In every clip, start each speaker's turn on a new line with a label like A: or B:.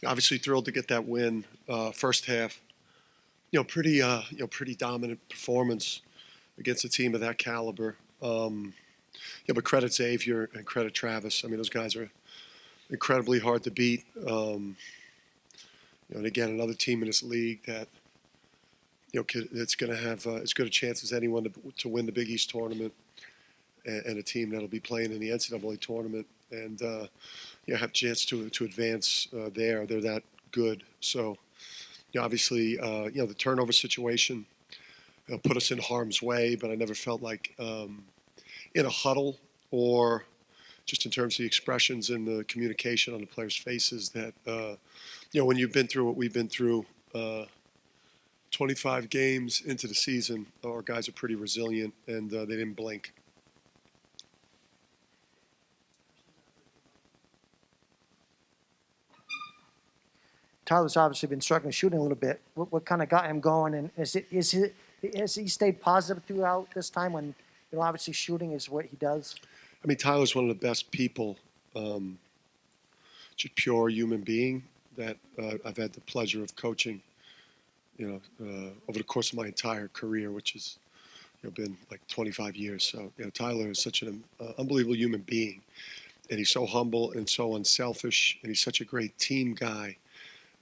A: Obviously thrilled to get that win. First half, pretty dominant performance against a team of that caliber. But credit Xavier and credit Travis. I mean, those guys are incredibly hard to beat. And again, another team in this league that it's going to have as good a chance as anyone to win the Big East tournament, and a team that'll be playing in the NCAA tournament and have a chance to advance there. They're that good. So, obviously, the turnover situation put us in harm's way, but I never felt like in a huddle or just in terms of the expressions and the communication on the players' faces that, when you've been through what we've been through, 25 games into the season, our guys are pretty resilient, and they didn't blink.
B: Tyler's obviously been struggling shooting a little bit. What kind of got him going? And has he stayed positive throughout this time when obviously shooting is what he does?
A: I mean, Tyler's one of the best people, just pure human being that I've had the pleasure of coaching, over the course of my entire career, which has been like 25 years. So, Tyler is such an unbelievable human being, and he's so humble and so unselfish, and he's such a great team guy.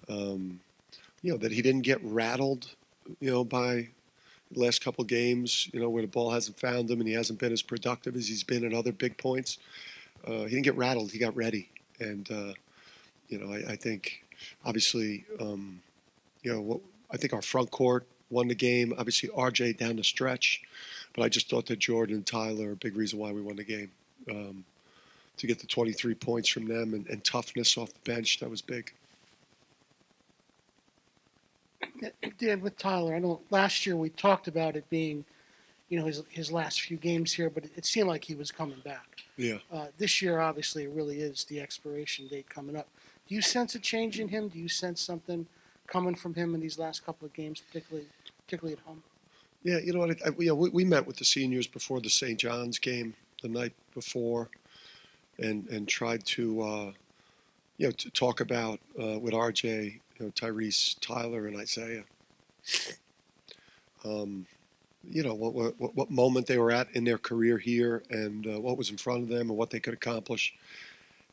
A: That he didn't get rattled, by the last couple of games, where the ball hasn't found him and he hasn't been as productive as he's been at other big points. He didn't get rattled. He got ready. And, I think, obviously, I think our front court won the game. Obviously, RJ down the stretch. But I just thought that Jordan and Tyler are a big reason why we won the game. To get the 23 points from them and toughness off the bench, that was big.
C: Dan, with Tyler, I know last year we talked about it being, his last few games here, but it seemed like he was coming back.
A: Yeah.
C: This year, obviously, it really is the expiration date coming up. Do you sense a change in him? Do you sense something coming from him in these last couple of games, particularly at home?
A: Yeah, you know what? We met with the seniors before the St. John's game the night before, and tried to to talk about with RJ, Tyrese, Tyler, and Isaiah. What moment they were at in their career here, and what was in front of them, and what they could accomplish.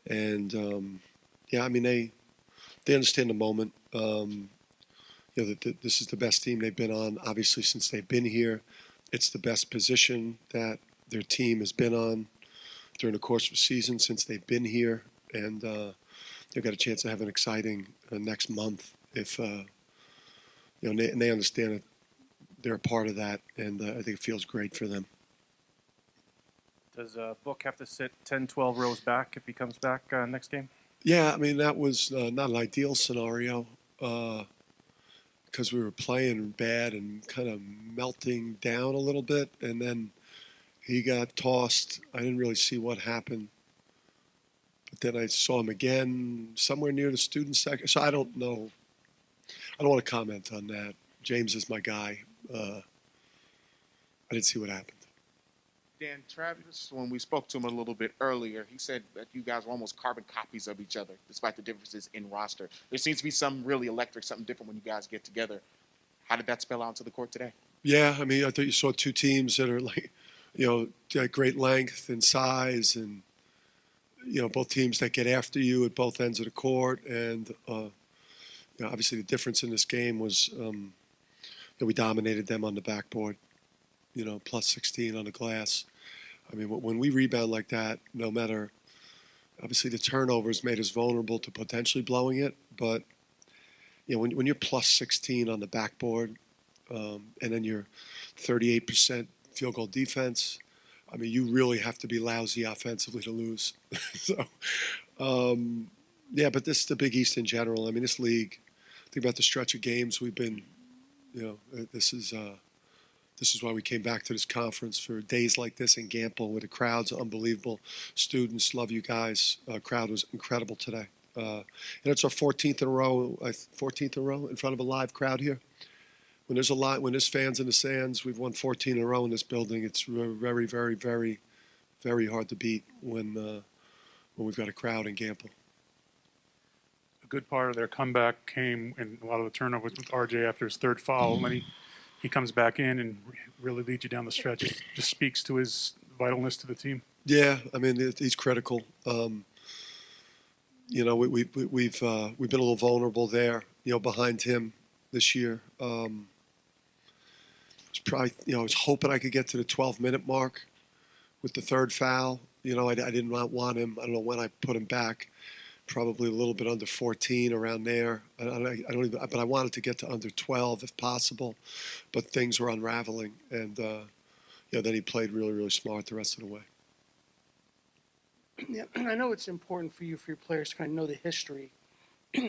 A: And they understand the moment. That this is the best team they've been on, obviously, since they've been here. It's the best position that their team has been on during the course of the season since they've been here, and they've got a chance to have an exciting next month if and they understand that they're a part of that, and I think it feels great for them.
D: Does Book have to sit 10, 12 rows back if he comes back next game?
A: Yeah, I mean, that was not an ideal scenario because we were playing bad and kind of melting down a little bit, and then he got tossed. I didn't really see what happened. But then I saw him again somewhere near the student section. So I don't know. I don't want to comment on that. James is my guy. I didn't see what happened.
E: Dan, Travis, when we spoke to him a little bit earlier, he said that you guys were almost carbon copies of each other, despite the differences in roster. There seems to be something really electric, something different when you guys get together. How did that spell out to the court today?
A: Yeah, I mean, I thought you saw two teams that are like, at great length and size, and both teams that get after you at both ends of the court. And obviously, the difference in this game was we dominated them on the backboard. Plus 16 on the glass. I mean, when we rebound like that, no matter, obviously the turnovers made us vulnerable to potentially blowing it, but when you're plus 16 on the backboard, and then you're 38% field goal defense, I mean, you really have to be lousy offensively to lose. So, but this is the Big East in general. I mean, this league, think about the stretch of games we've been, this is why we came back to this conference for days like this in Gamble, where the crowd's unbelievable. Students, love you guys. Crowd was incredible today. And it's our 14th in a row in front of a live crowd here. when there's fans in the stands, we've won 14 in a row in this building. It's very, very, very, very hard to beat when we've got a crowd in Gamble.
F: A good part of their comeback came in a lot of the turnovers with RJ after his third foul. And then he comes back in and really leads you down the stretch. It just speaks to his vitalness to the team.
A: Yeah, I mean he's critical. You know, we've been a little vulnerable there. You know, behind him this year. It's probably, you know, I was hoping I could get to the 12-minute mark with the third foul. You know, I did not want him. I don't know when I put him back. Probably a little bit under 14, around there. I don't even, but I wanted to get to under 12 if possible. But things were unraveling, and you know, then he played really, really smart the rest of the way.
C: Yeah, I know it's important for your players to kind of know the history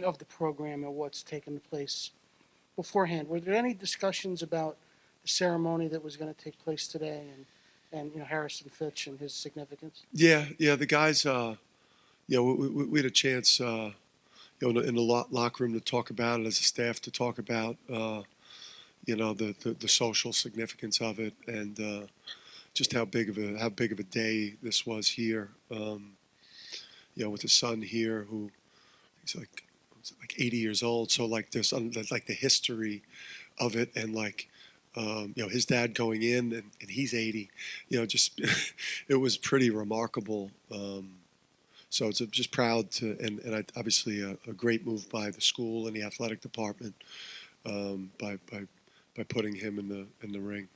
C: of the program and what's taken place beforehand. Were there any discussions about the ceremony that was going to take place today, and you know, Harrison Fitch and his significance?
A: Yeah, the guys. You know, we had a chance, you know, in the locker room to talk about it as a staff, to talk about, you know, the social significance of it, and just how big of a day this was here. You know, with the son here, who he's like 80 years old, so like there's like the history of it, and like you know, his dad going in, and he's 80. You know, just it was pretty remarkable. So it's just proud to, and obviously a great move by the school and the athletic department by putting him in the ring.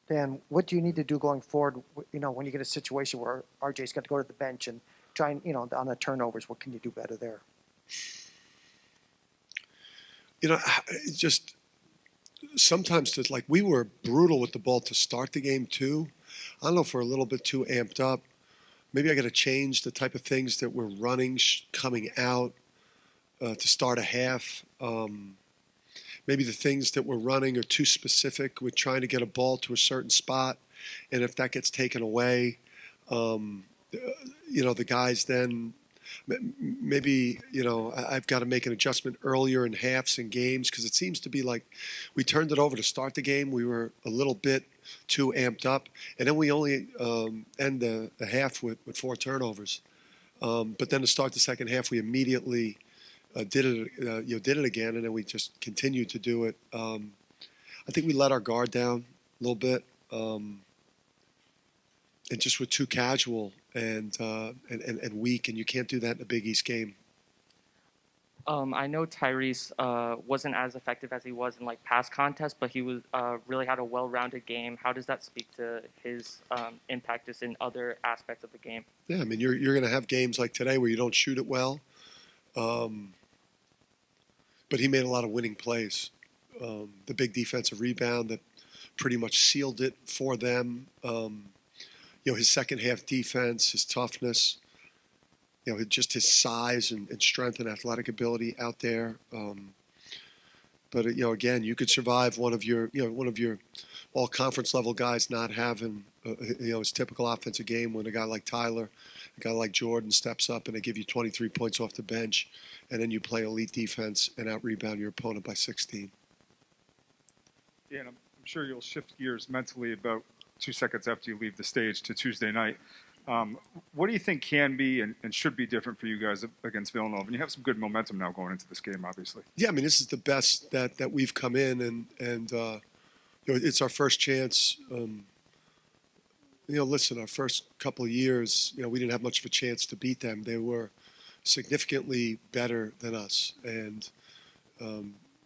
B: Dan, what do you need to do going forward? You know, when you get a situation where RJ's got to go to the bench and try and, you know, on the turnovers, what can you do better there?
A: You know, just sometimes it's like we were brutal with the ball to start the game too. I don't know if we're a little bit too amped up. Maybe I got to change the type of things that we're running coming out to start a half. Maybe the things that we're running are too specific. We're trying to get a ball to a certain spot, and if that gets taken away, you know, the guys then maybe, you know, I've got to make an adjustment earlier in halves and games, because it seems to be like we turned it over to start the game. We were a little bit too amped up, and then we only end the half with 4 turnovers. But then to start the second half, we immediately did it again, and then we just continued to do it. I think we let our guard down a little bit, and just were too casual and weak, and you can't do that in a Big East game.
G: I know Tyrese wasn't as effective as he was in like past contests, but he was really had a well-rounded game. How does that speak to his impact just in other aspects of the game?
A: Yeah, I mean, you're going to have games like today where you don't shoot it well, but he made a lot of winning plays. The big defensive rebound that pretty much sealed it for them. You know, his second half defense, his toughness, you know, just his size and strength and athletic ability out there. But you know, again, you could survive one of your all conference level guys not having you know, his typical offensive game when a guy like Tyler, a guy like Jordan steps up and they give you 23 points off the bench, and then you play elite defense and out rebound your opponent by 16.
H: Yeah, and I'm sure you'll shift gears mentally about 2 seconds after you leave the stage to Tuesday night. What do you think can be and should be different for you guys against Villanova? And you have some good momentum now going into this game, obviously.
A: Yeah, I mean, this is the best that we've come in, and you know, it's our first chance. You know, listen, our first couple of years, you know, we didn't have much of a chance to beat them. They were significantly better than us, and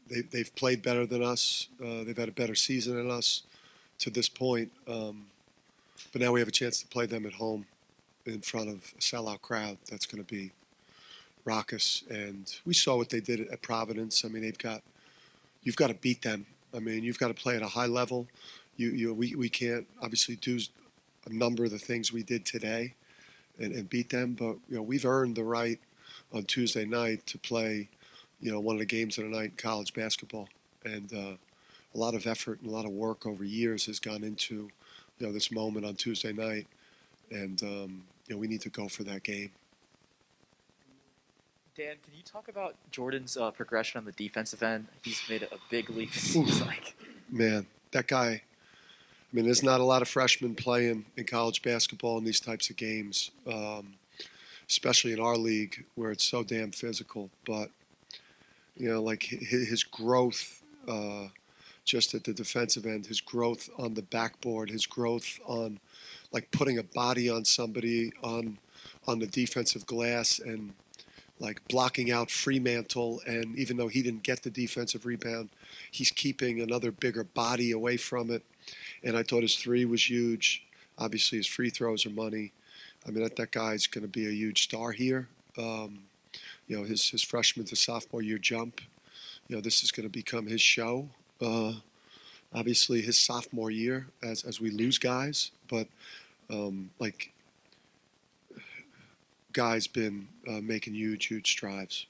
A: they've played better than us. They've had a better season than us to this point. But now we have a chance to play them at home in front of a sellout crowd. That's going to be raucous. And we saw what they did at Providence. I mean, you've got to beat them. I mean, you've got to play at a high level. We can't obviously do a number of the things we did today and beat them. But, you know, we've earned the right on Tuesday night to play, you know, one of the games of the night in college basketball. And a lot of effort and a lot of work over years has gone into, you know, this moment on Tuesday night, and you know, we need to go for that game.
I: Dan, can you talk about Jordan's progression on the defensive end? He's made a big leap, it seems like.
A: Man, that guy. I mean, there's not a lot of freshmen playing in college basketball in these types of games, especially in our league where it's so damn physical. But like his growth, just at the defensive end, his growth on the backboard, his growth on like putting a body on somebody on the defensive glass and like blocking out Fremantle, and even though he didn't get the defensive rebound, he's keeping another bigger body away from it. And I thought his three was huge. Obviously, his free throws are money. I mean, that guy's going to be a huge star here. His freshman to sophomore year jump. This is going to become his show. Obviously, his sophomore year as we lose guys, but guy's been making huge strides.